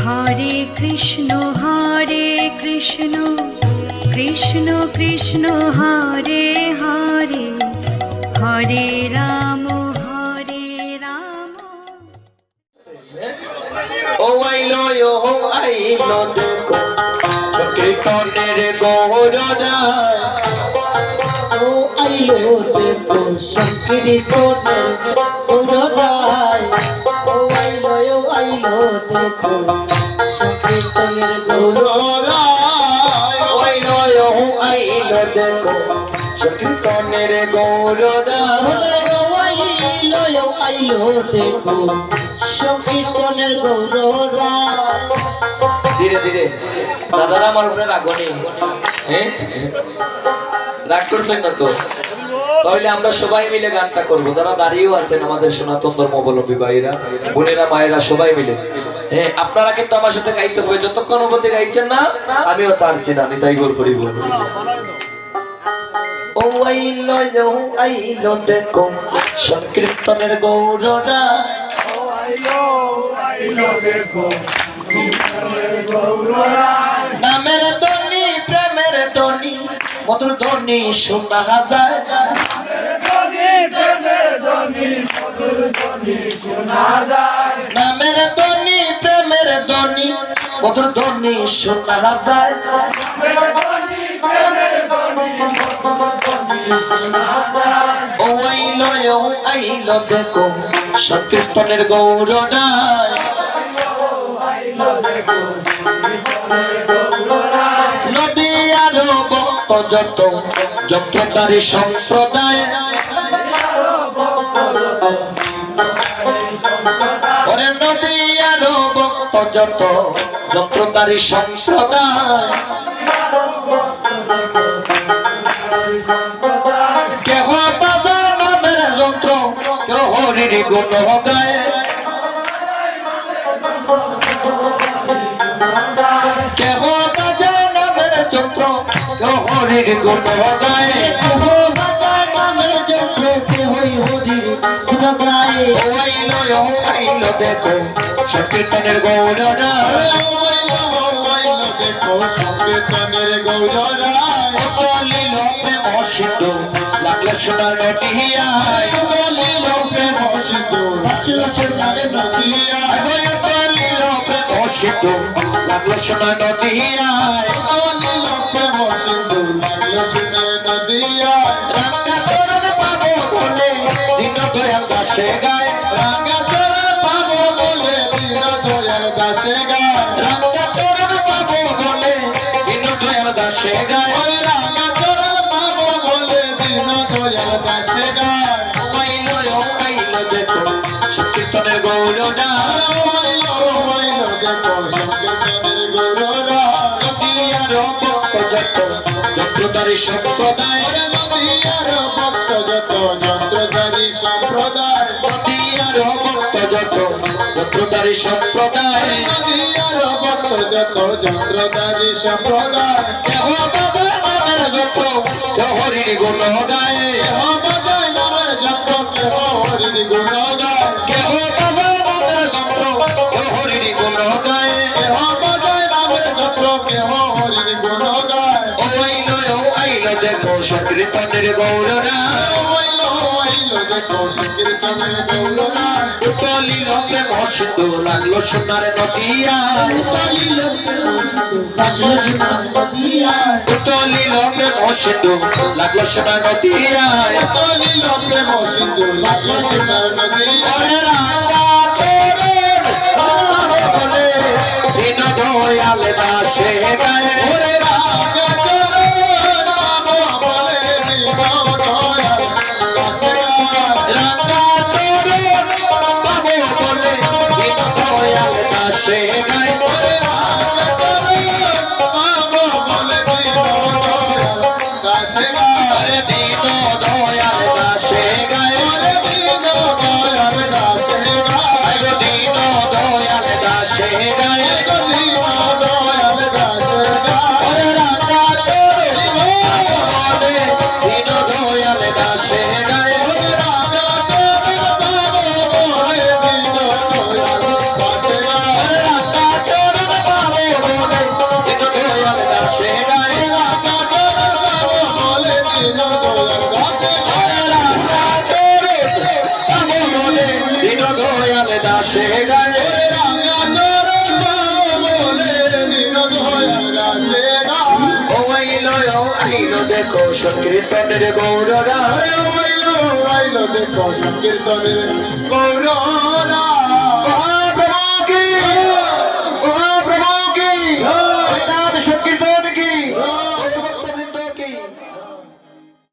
হরে কৃষ্ণ কৃষ্ণ কৃষ্ণ হরে হরে হরে রাম ও আইলো দেখো সংকীর্তনের গৌররা ও আইলো দেখো সংকীর্তনের গৌররা ও আইলো দেখো সংকীর্তনের গৌররা ও আইলো দেখো সংকীর্তনের গৌররা আইলো দেখো সংকীর্তনের গৌররা। ধীরে ধীরে দাদারা আমার উপরে রাগনি, রাগ করছেন না তো? তাহলে আমরা সবাই মিলে গানটা করবো, যারা দাঁড়িয়েও আছেন আমাদের সনাতন ধর্মাবলম্বী ভাইরা বোনেরা মায়েরা সবাই মিলে। হ্যাঁ, আপনারা কিন্তু আমার সাথে গাইতে হবে, যতক্ষণ অবধি গাইছেন না আমিও ছাড়ছি না, নিতাই গোল করিব। ও আইলো দেখো সংকীর্তনের গৌররা নামের ধ্বনি প্রেমের ধ্বনি মধুর ধ্বনি শোনা যায়, নামের ধ্বনি প্রেমের ধ্বনি মধুর ধ্বনি শোনা যায়, ও আইলো দেখো সংকীর্তনের গৌররা নদী আরো ভক্ত যত যজ্ঞদারী সম্প্রদায়, ওরে নদী আরো ভক্ত যত যন্ত্রদারী সম্প্রদায়, কেহ বাজা নামের যন্ত্র কেহ হরির গুণ গায়, কেহ বাজা নামের যন্ত্র কেহ হরির গুণ গায়, কেহ বাজা নামের যন্ত্র কেহ হরির গুণ গায়। ও আইলো দেখো সংকীর্তনের গৌররা দেখো সংকীর্তনের গৌররা বলিল প্রেম সিন্ধু লাগলো সোনার নদিয়ায়, বলিল প্রেম সিন্ধু ভাসিল সোনার নদিয়ায়, বলিল প্রেম সিন্ধু লাগলো সোনার নদিয়ায়, বলিল প্রেম সিন্ধু লাগলো সোনার নদিয়ায়। রাঙ্গা চরণ পাবো বলে দিন দয়াল দাসে গায়, রাঙ্গা চরণ পাবো বলে দিন দয়াল দাসে গায়, রাঙ্গা চরণ পাবো বলে দিন দয়াল দাসে গায়, রাঙ্গা চরণ পাবো বলে দিন দয়াল দাসে গায়। আইলো দেখো সংকীর্তনের গৌররা দেখো সংকীর্তনের গৌররা নদী আরো ভক্ত যত যন্ত্রদারী সম্প্রদায়, নদী আরো ভক্ত যত যন্ত্রদারী সম্প্রদায়, নদী আরো ভক্ত যত যন্ত্রদারী সম্প্রদায়, নদী আরো ভক্ত যত যন্ত্রদারী সম্প্রদায়, কেহ বাজায় নামের যন্ত্র কেহ হরির গুণ গায়, কেহ বাজায় নামের যন্ত্র কেহ হরির গুণ গায়, কেহ বাজায় নামের যন্ত্র কেহ হরির গুণ গায়, কেহ বাজায় নামের যন্ত্র কেহ হরির গুণ গায়। ও আইলো দেখো সংকীর্তনের গৌররা দেখো সংকীর্তনের গৌররা উতলিল প্রেম সিন্ধু লাগলো সোনার নদিয়ায়, উতলিল প্রেম সিন্ধু লাগলো সোনার নদিয়ায়, উতলিল প্রেম সিন্ধু লাগলো সোনার নদিয়ায়, উতলিল প্রেম সিন্ধু লাগলো সোনার নদিয়ায়। রাঙ্গা চরণ বলে দিন দয়াল দাসে গায়, ওরে রাঙ্গা চরণ পাবো বলে দিন দয়াল দাসে গায়, রাঙ্গা চরণ পাবো বলে দিন দয়াল দাসে গায়, ওরে রাঙ্গা চরণ পাবো বলে দিন দয়াল দাসে গায়, দিন দয়াল দাসে গায়, ওরে দিন দয়াল দাসে সে গায়ে রাঙা চরণ বলে বিনোদ হয়ার গাছে গায় ও আইলো দেখো সংকীর্তনের গৌর রায় আইলো দেখো সংকীর্তনের গৌররা